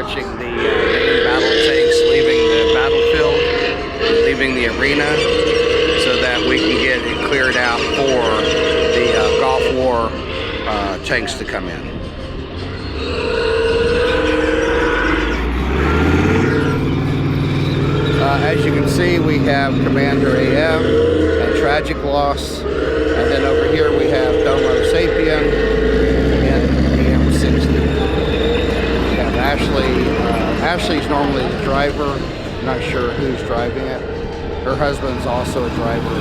watching the main battle tanks leaving the battlefield, leaving the arena, so that we can get it cleared out for the Gulf War tanks to come in. As you can see, we have Commander AM and Tragic Loss, and then over here we have Domo Sapien and EM60. We have Ashley. Ashley's normally the driver. I'm not sure who's driving it. Her husband's also a driver.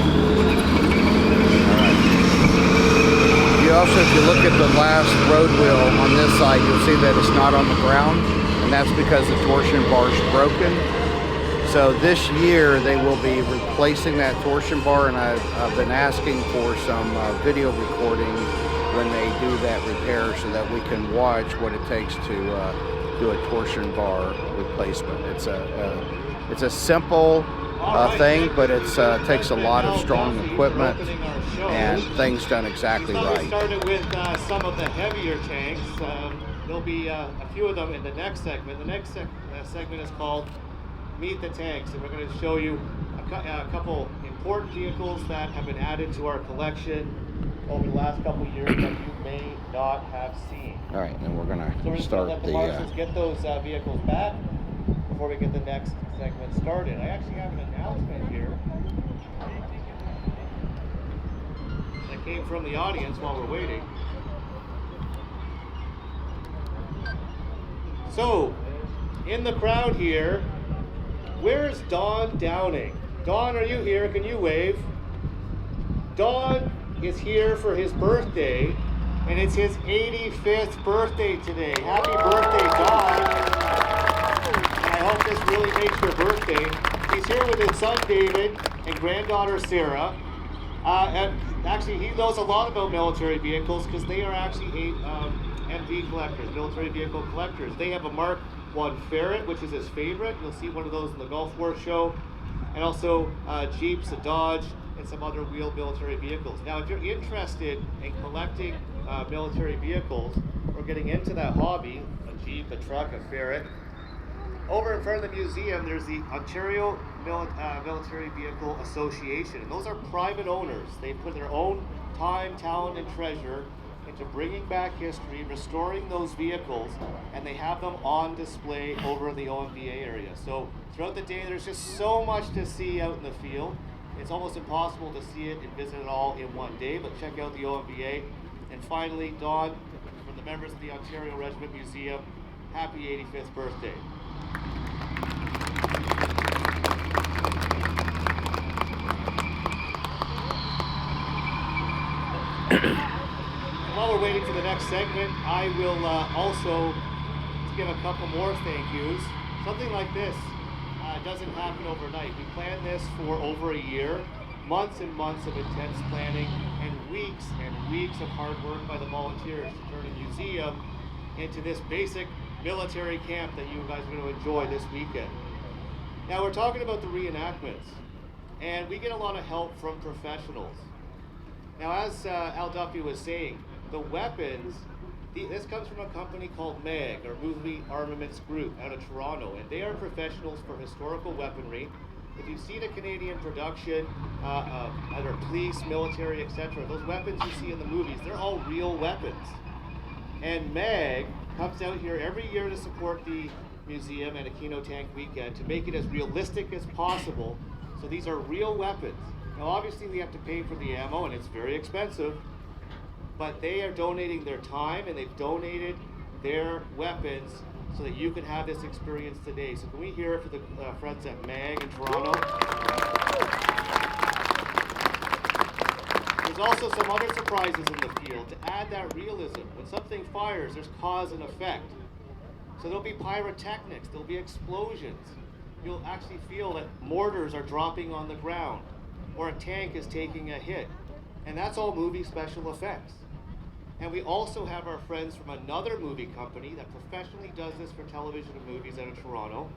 Alright. You also, if you look at the last road wheel on this side, you'll see that it's not on the ground, and that's because the torsion bar is broken. So this year they will be replacing that torsion bar, and I've been asking for some video recording when they do that repair so that we can watch what it takes to do a torsion bar replacement. It's a simple thing, but it takes a lot of strong equipment and things done exactly right. We started with some of the heavier tanks. There'll be a few of them in the next segment. The next segment is called Meet the Tanks, and we're going to show you a couple important vehicles that have been added to our collection over the last couple of years that you may not have seen. All right, and we're going to start let the marshals get those vehicles back before we get the next segment started. I actually have an announcement here that came from the audience while we're waiting. So, in the crowd here, where's Don Downing? Don, are you here? Can you wave? Don is here for his birthday, and it's his 85th birthday today. Happy birthday, Don. And I hope this really makes your birthday. He's here with his son, David, and granddaughter, Sarah. And actually, he knows a lot about military vehicles because they are actually MV collectors, military vehicle collectors. They have a Mark I Ferret, which is his favorite. You'll see one of those in the Gulf War show. And also Jeeps, a Dodge, and some other wheeled military vehicles. Now, if you're interested in collecting military vehicles or getting into that hobby, a Jeep, a truck, a Ferret, over in front of the museum, there's the Ontario Military Vehicle Association. And those are private owners. They put their own time, talent, and treasure into bringing back history, restoring those vehicles, and they have them on display over in the OMVA area. So throughout the day, there's just so much to see out in the field. It's almost impossible to see it and visit it all in one day, but check out the OMVA. And finally, Don, from the members of the Ontario Regiment Museum, happy 85th birthday. While we're waiting for the next segment, I will also give a couple more thank yous. Something like this doesn't happen overnight. We planned this for over a year, months and months of intense planning, and weeks of hard work by the volunteers to turn a museum into this basic military camp that you guys are going to enjoy this weekend. Now, we're talking about the reenactments, and we get a lot of help from professionals. Now, as Al Duffy was saying, the weapons, this comes from a company called MAG, or Movie Armaments Group, out of Toronto, and they are professionals for historical weaponry. If you've seen a Canadian production, either police, military, etc., those weapons you see in the movies, they're all real weapons. And MAG comes out here every year to support the museum and Aquino Tank Weekend to make it as realistic as possible. So these are real weapons. Now, obviously, we have to pay for the ammo, and it's very expensive, but they are donating their time, and they've donated their weapons so that you can have this experience today. So can we hear it for the friends at MAG in Toronto? There's also some other surprises in the field to add that realism. When something fires, there's cause and effect. So there'll be pyrotechnics, there'll be explosions. You'll actually feel that mortars are dropping on the ground, or a tank is taking a hit. And that's all movie special effects. And we also have our friends from another movie company that professionally does this for television and movies out of Toronto.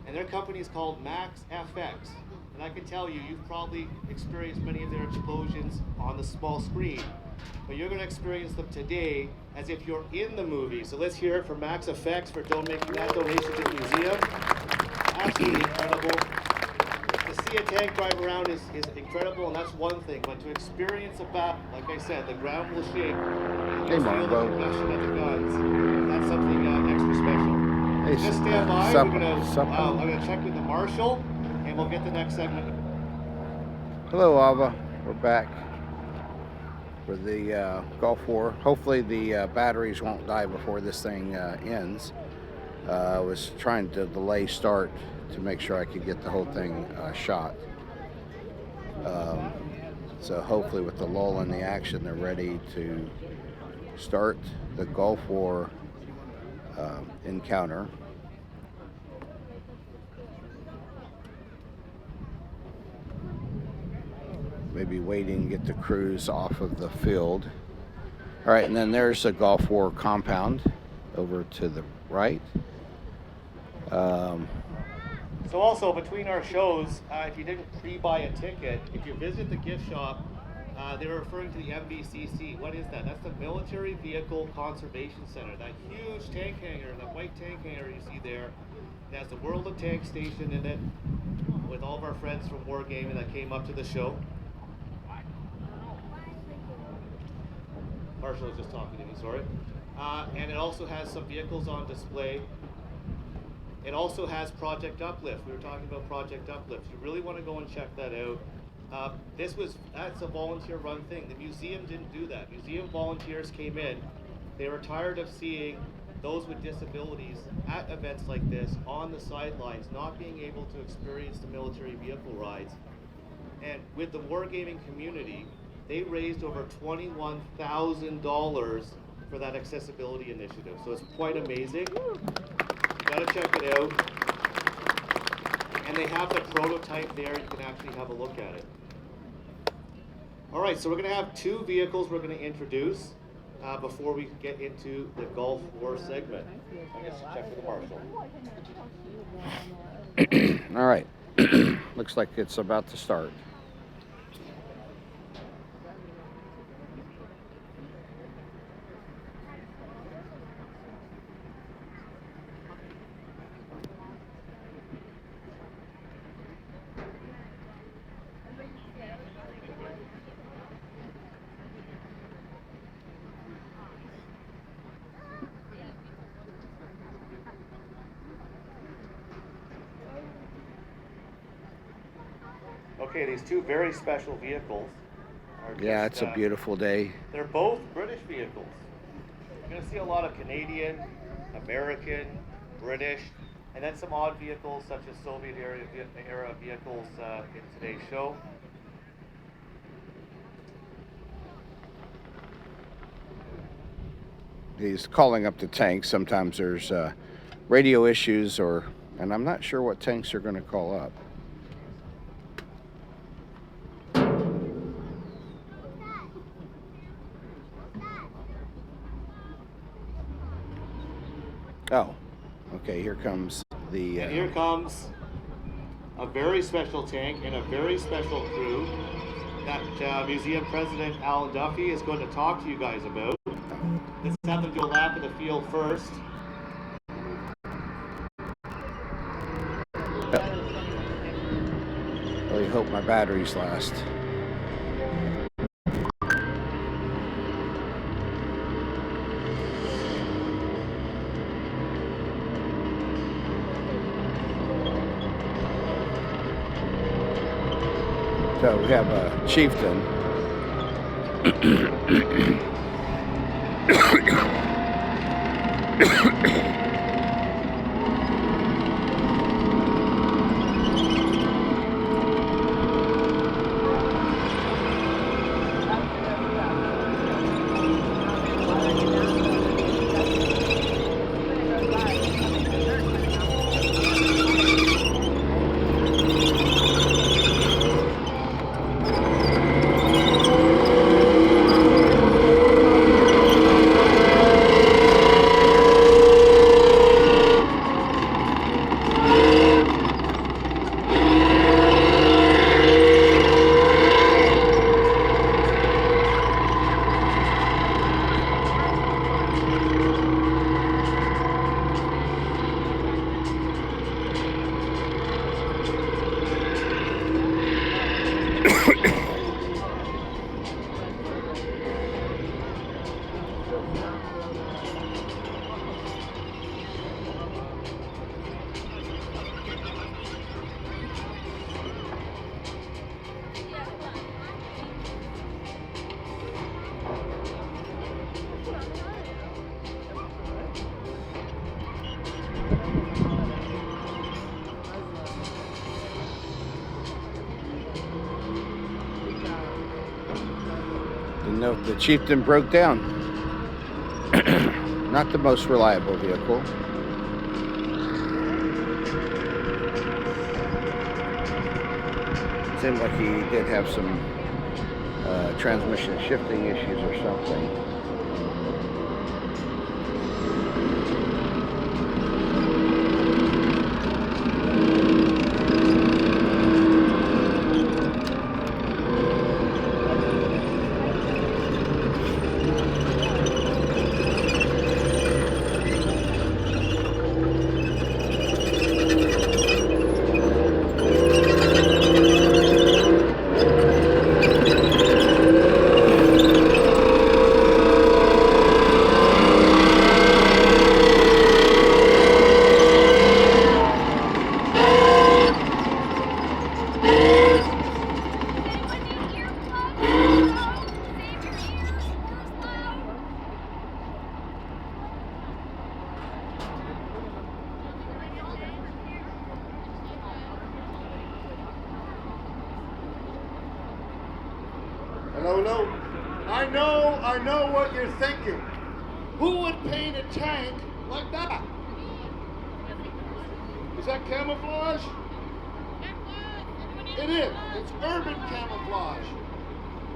And their company is called Max FX. And I can tell you, you've probably experienced many of their explosions on the small screen. but you're going to experience them today as if you're in the movie. So let's hear it from Max Effects for making that donation to the museum. Absolutely incredible. To see a tank drive around is incredible, and that's one thing, but to experience a battle, like I said, the ground will shake, and you'll feel the concussion of the guns. That's something extra special. Hey, Just stand by. I'm going to check with the marshal, and we'll get the next segment. Hello, Ava. We're back for the Gulf War. Hopefully the batteries won't die before this thing ends. I was trying to delay start to make sure I could get the whole thing shot. So hopefully with the lull in the action, they're ready to start the Gulf War encounter. Maybe waiting to get the crews off of the field. All right, and then there's the Gulf War compound over to the right. So also between our shows, if you didn't pre-buy a ticket, if you visit the gift shop, they're referring to the MVCC. What is that? That's the Military Vehicle Conservation Center. That huge tank hangar, that white tank hangar you see there, it has the World of Tanks station in it with all of our friends from Wargaming that came up to the show. Marshall was just talking to me, sorry. And it also has some vehicles on display. It also has Project Uplift. We were talking about Project Uplift. You really want to go and check that out. That's a volunteer-run thing. The museum didn't do that. Museum volunteers came in. They were tired of seeing those with disabilities at events like this on the sidelines, not being able to experience the military vehicle rides. And with the wargaming community, they raised over $21,000 for that accessibility initiative. So it's quite amazing. You gotta check it out. And they have the prototype there. You can actually have a look at it. All right, so we're gonna have two vehicles we're gonna introduce before we get into the Gulf War segment. I guess check with the marshal. All right, looks like it's about to start. Okay, these two very special vehicles are Yeah, it's a beautiful day. They're both British vehicles. You're going to see a lot of Canadian, American, British, and then some odd vehicles such as Soviet era vehicles in today's show. He's calling up the tanks. Sometimes there's radio issues, and I'm not sure what tanks are going to call up. Oh, okay, here comes the... And here comes a very special tank and a very special crew that Museum President Alan Duffy is going to talk to you guys about. Let's have them do a lap of the field first. I really hope my batteries last. So we have a chieftain. And the Chieftain broke down. Not the most reliable vehicle. Seemed like he did have some transmission shifting issues or something. Hello? I know what you're thinking. Who would paint a tank like that? Is that camouflage? It is. It's urban camouflage.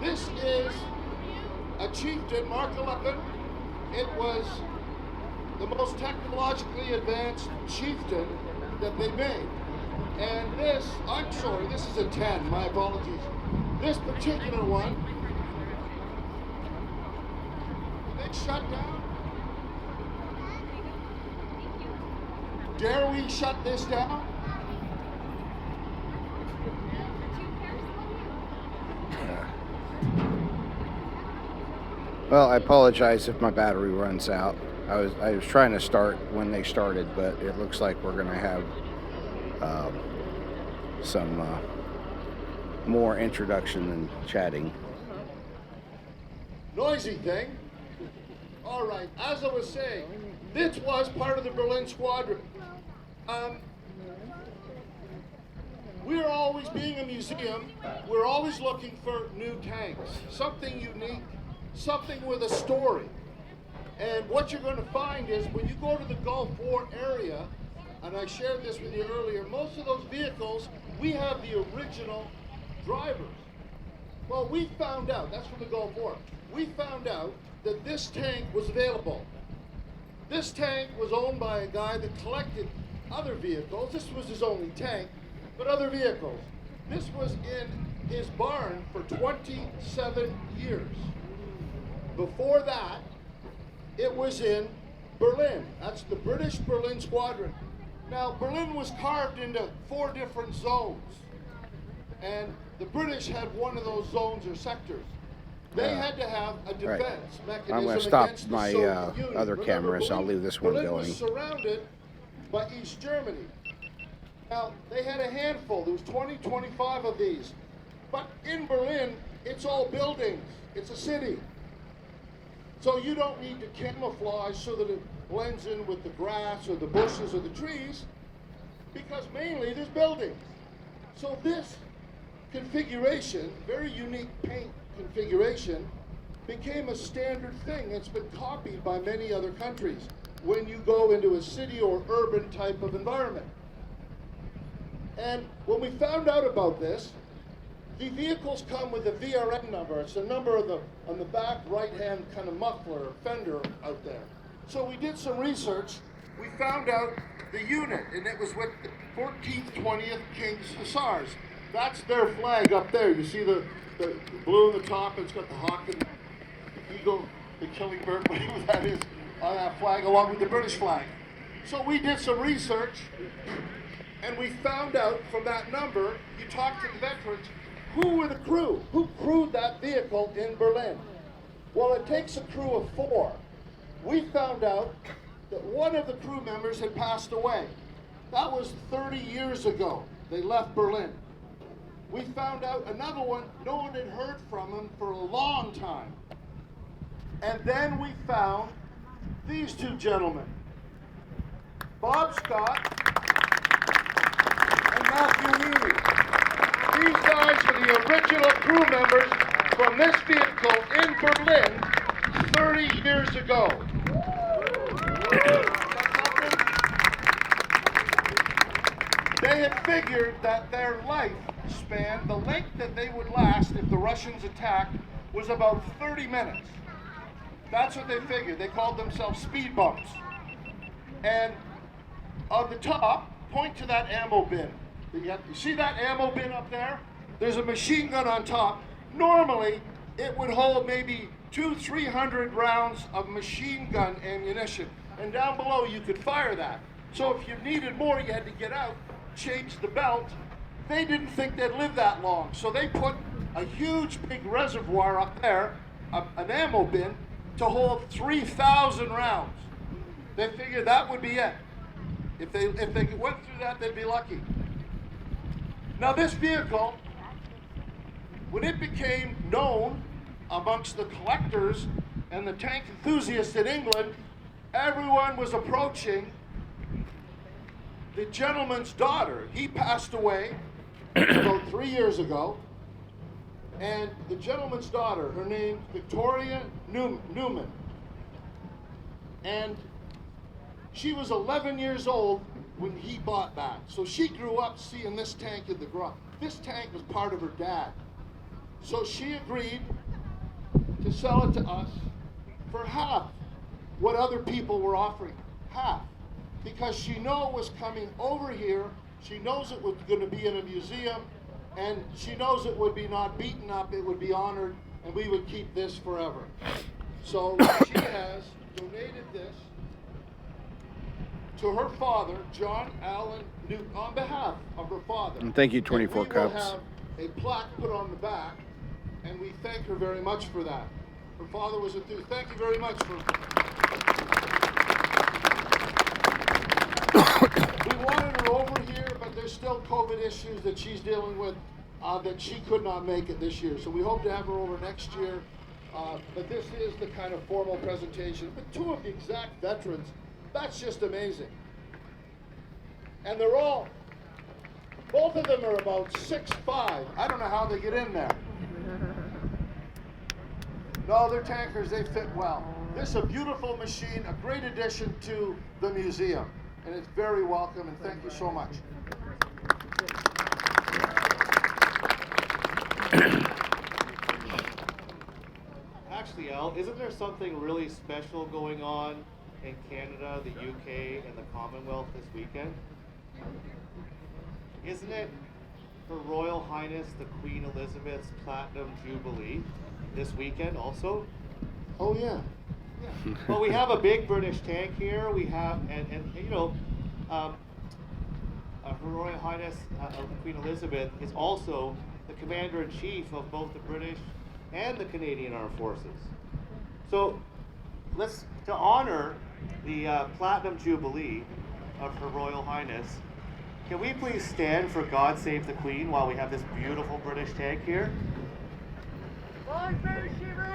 This is a chieftain, Mark 11. It was the most technologically advanced chieftain that they made. And this, I'm sorry, this is a 10, my apologies. This particular one, they shut down. Dare we shut this down? Well, I apologize if my battery runs out. I was trying to start when they started, but it looks like we're going to have some more introduction than chatting. Noisy thing. All right, as I was saying, this was part of the Berlin Squadron. We're always, being a museum, we're always looking for new tanks, something unique, something with a story. And what you're going to find is when you go to the Gulf War area, and I shared this with you earlier, most of those vehicles, we have the original drivers. Well, we found out, that's from the Gulf War, we found out that this tank was available. This tank was owned by a guy that collected other vehicles. This was his only tank, but other vehicles. This was in his barn for 27 years. Before that, it was in Berlin. That's the British Berlin Squadron. Now, Berlin was carved into 4 different zones. And the British had one of those zones or sectors. They had to have a defense mechanism. I'm going to stop against the my Soviet Union. other cameras. I'll leave this one Berlin going. was surrounded by East Germany. Now, they had a handful. There was 20, 25 of these. But in Berlin, it's all buildings. It's a city. So you don't need to camouflage so that it blends in with the grass or the bushes or the trees, because mainly there's buildings. So this configuration, very unique paint configuration, became a standard thing. It's been copied by many other countries when you go into a city or urban type of environment. And when we found out about this, the vehicles come with a VRN number. It's the number on the back right-hand kind of muffler or fender out there. So we did some research. We found out the unit, and it was with the 14th, 20th King's Hussars. That's their flag up there. You see the blue on the top, it's got the hawk and the eagle, the killing bird, whatever that is, on that flag, along with the British flag. So we did some research, and we found out from that number, you talk to the veterans, who were the crew? Who crewed that vehicle in Berlin? Well, it takes a crew of 4. We found out that one of the crew members had passed away. That was 30 years ago. They left Berlin. We found out another one, no one had heard from him for a long time. And then we found these 2 gentlemen, Bob Scott and Matthew Meany. These guys are the original crew members from this vehicle in Berlin 30 years ago. They had figured that their lifespan, the length that they would last if the Russians attacked, was about 30 minutes. That's what they figured. They called themselves speed bumps. And on the top, point to that ammo bin. You see that ammo bin up there? There's a machine gun on top. Normally, it would hold maybe 200-300 rounds of machine gun ammunition. And down below, you could fire that. So if you needed more, you had to get out, change the belt. They didn't think they'd live that long. So they put a huge big reservoir up there, an ammo bin, to hold 3,000 rounds. They figured that would be it. If they went through that, they'd be lucky. Now this vehicle, when it became known amongst the collectors and the tank enthusiasts in England, everyone was approaching the gentleman's daughter. He passed away about 3 years ago, and the gentleman's daughter, her name Victoria Newman, and she was 11 years old when he bought that. So she grew up seeing this tank in the garage. This tank was part of her dad. So she agreed to sell it to us for half what other people were offering. Half. Because she knew it was coming over here, she knows it was going to be in a museum, and she knows it would be not beaten up, it would be honored, and we would keep this forever. So she has donated this to her father, John Allen Newton, on behalf of her father. And thank you, 24 Cups. We will have a plaque put on the back, and we thank her very much for that. Her father was enthused. Thank you very much for... We wanted her over here, but there's still COVID issues that she's dealing with that she could not make it this year. So we hope to have her over next year. But this is the kind of formal presentation. But two of the exact veterans, that's just amazing. And they're all, both of them are about 6'5". I don't know how they get in there. No, they're tankers, they fit well. This is a beautiful machine, a great addition to the museum. And it's very welcome, and thank you so much. Actually, Al, isn't there something really special going on in Canada, the UK, and the Commonwealth this weekend? Isn't it Her Royal Highness the Queen Elizabeth's Platinum Jubilee this weekend also? Oh, yeah. Well, we have a big British tank here. We have, and you know, Her Royal Highness Queen Elizabeth is also the Commander-in-Chief of both the British and the Canadian Armed Forces. So, to honor the Platinum Jubilee of Her Royal Highness, can we please stand for God Save the Queen while we have this beautiful British tank here? Long may she reign!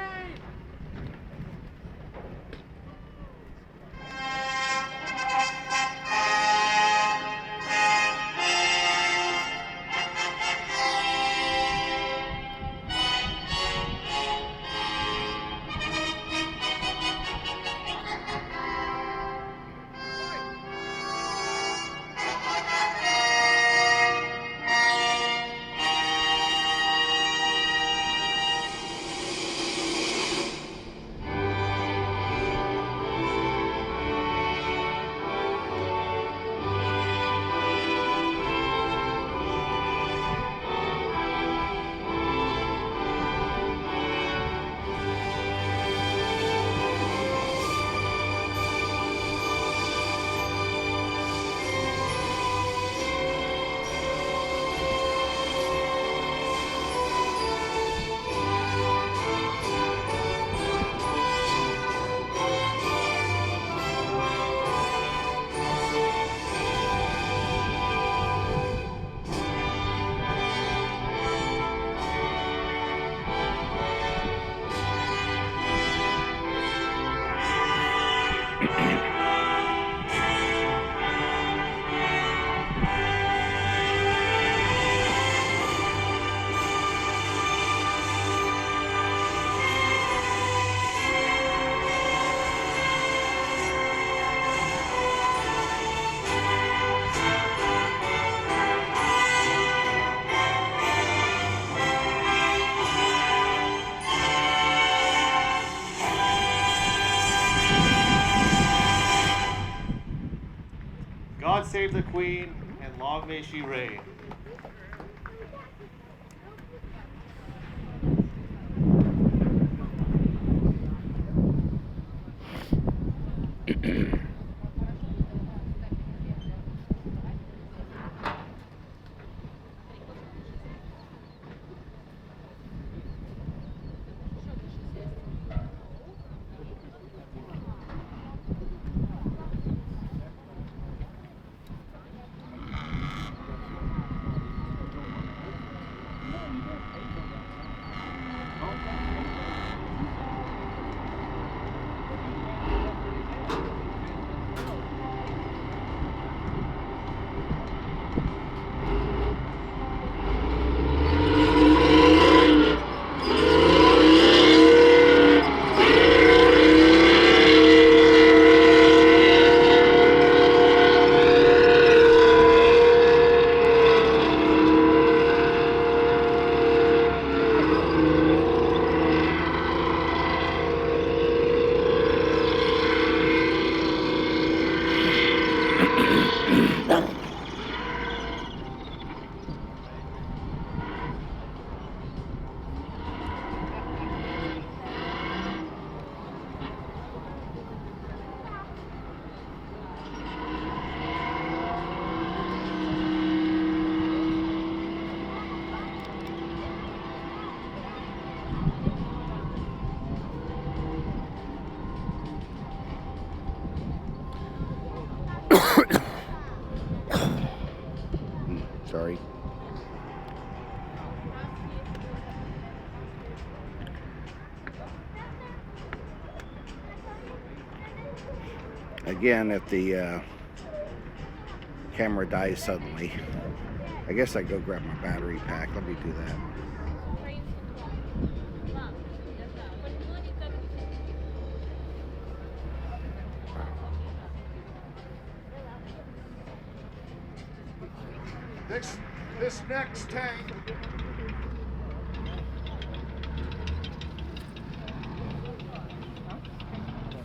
God save the Queen, and long may she reign. Sorry. Again, if the camera dies suddenly, I guess I go grab my battery pack. Let me do that. This next tank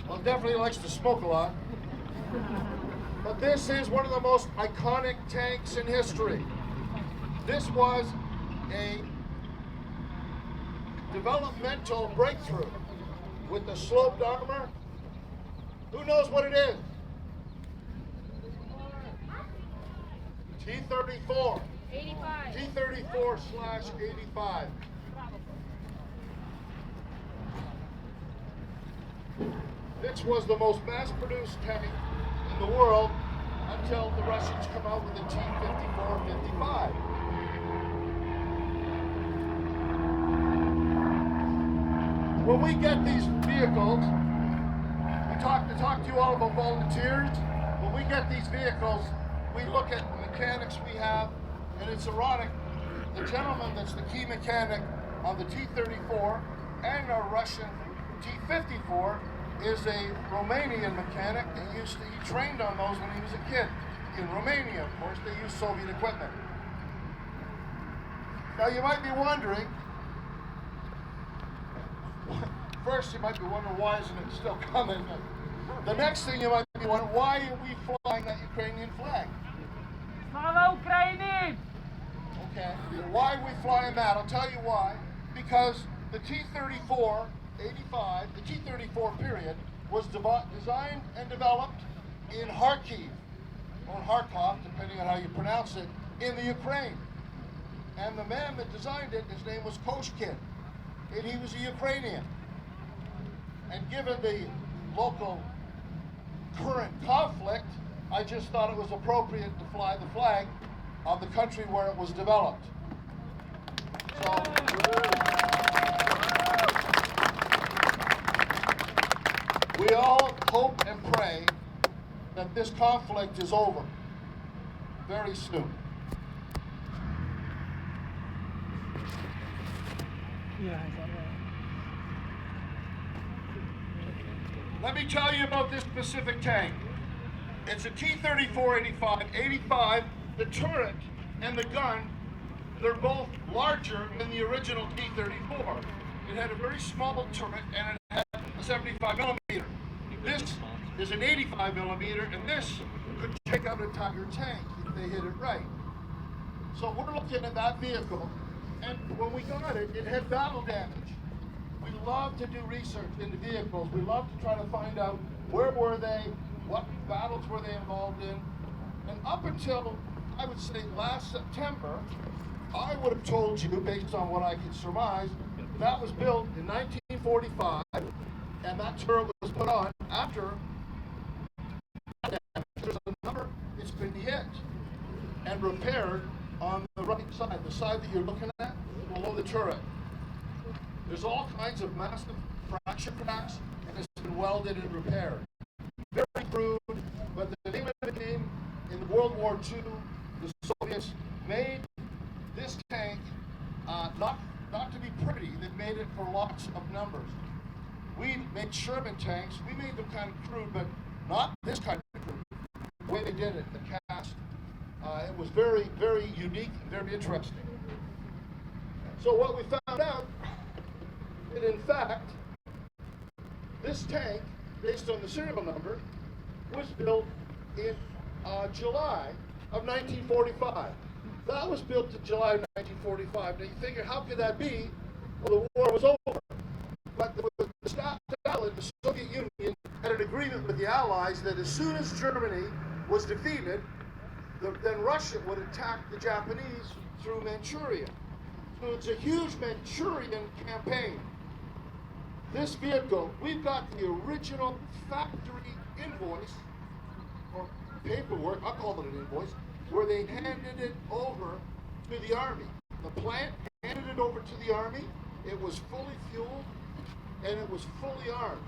well, definitely likes to smoke a lot. But this is one of the most iconic tanks in history. This was a developmental breakthrough with the sloped armor. Who knows what it is? T-34. 85. T-34/85. This was the most mass-produced tank in the world until the Russians come out with the T-54-55. When we get these vehicles, we talk to you all about volunteers. When we get these vehicles, we look at the mechanics we have, and it's ironic. The gentleman that's the key mechanic on the T-34 and our Russian T-54 is a Romanian mechanic. He trained on those when he was a kid. In Romania, of course, they use Soviet equipment. Now you might be wondering, first you might be wondering why isn't it still coming? The next thing you might be wondering, why are we flying that Ukrainian flag? Slava Ukraini! Okay, why are we flying that? I'll tell you why. Because the T-34-85, the T-34 period, was designed and developed in Kharkiv, or Kharkov, depending on how you pronounce it, in the Ukraine. And the man that designed it, his name was Koshkin, and he was a Ukrainian. And given the local current conflict, I just thought it was appropriate to fly the flag of the country where it was developed. So, we all hope and pray that this conflict is over very soon. Let me tell you about this specific tank. It's a T-34-85. 85, the turret and the gun, they're both larger than the original T-34. It had a very small turret and it had a 75 millimeter. This is an 85 millimeter, and this could take out an entire tank if they hit it right. So we're looking at that vehicle, and when we got it, it had battle damage. We love to do research into vehicles. We love to try to find out where were they, what battles were they involved in, and up until, I would say, last September, I would have told you, based on what I could surmise, that was built in 1945, and that turret was put on after there's a number, it's been hit and repaired on the right side, the side that you're looking at, below the turret. There's all kinds of massive fracture cracks, and it's been welded and repaired. Very crude, but the name of the game, in World War II, the Soviets made this tank not to be pretty. They made it for lots of numbers. We made Sherman tanks. We made them kind of crude, but not this kind of crude. The way they did it, the cast, it was very, very unique and very interesting. So what we found out, that in fact, this tank, based on the serial number, was built in July of 1945. That was built in July of 1945. Now you figure, how could that be? Well, the war was over. But Stalin, the Soviet Union, had an agreement with the Allies that as soon as Germany was defeated, then Russia would attack the Japanese through Manchuria. So it's a huge Manchurian campaign. This vehicle, we've got the original factory invoice, or paperwork, I'll call it an invoice, where they handed it over to the Army. The plant handed it over to the Army. It was fully fueled, and it was fully armed.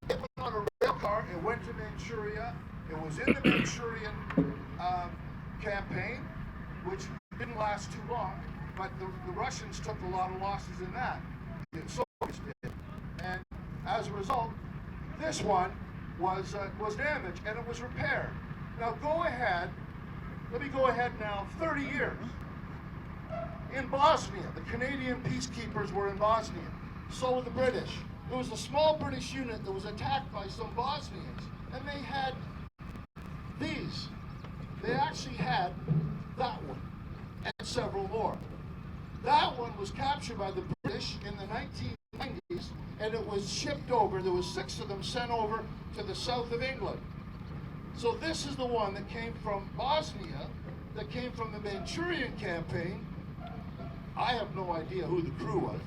It went on a rail car, it went to Manchuria. It was in the Manchurian campaign, which didn't last too long, but the Russians took a lot of losses in that. The Soviets did. And as a result, this one was damaged, and it was repaired. Now go ahead, let me go ahead now 30 years. In Bosnia, the Canadian peacekeepers were in Bosnia. So were the British. There was a small British unit that was attacked by some Bosnians, and they had these. They actually had that one, and several more. That one was captured by the British in the 1990s, and it was shipped over. There was 6 of them sent over to the south of England. So this is the one that came from Bosnia, that came from the Manchurian campaign. I have no idea who the crew was,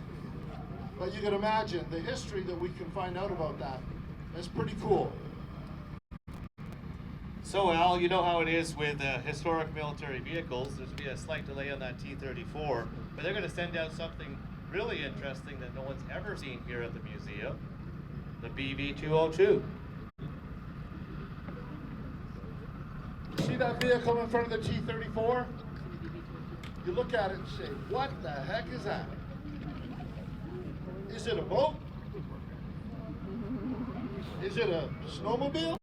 but you can imagine the history that we can find out about that. That's pretty cool. So Al, you know how it is with historic military vehicles. There's going to be a slight delay on that T-34, but they're going to send out something really interesting that no one's ever seen here at the museum, the BV-202. See that vehicle in front of the T-34? You look at it and say, what the heck is that? Is it a boat? Is it a snowmobile?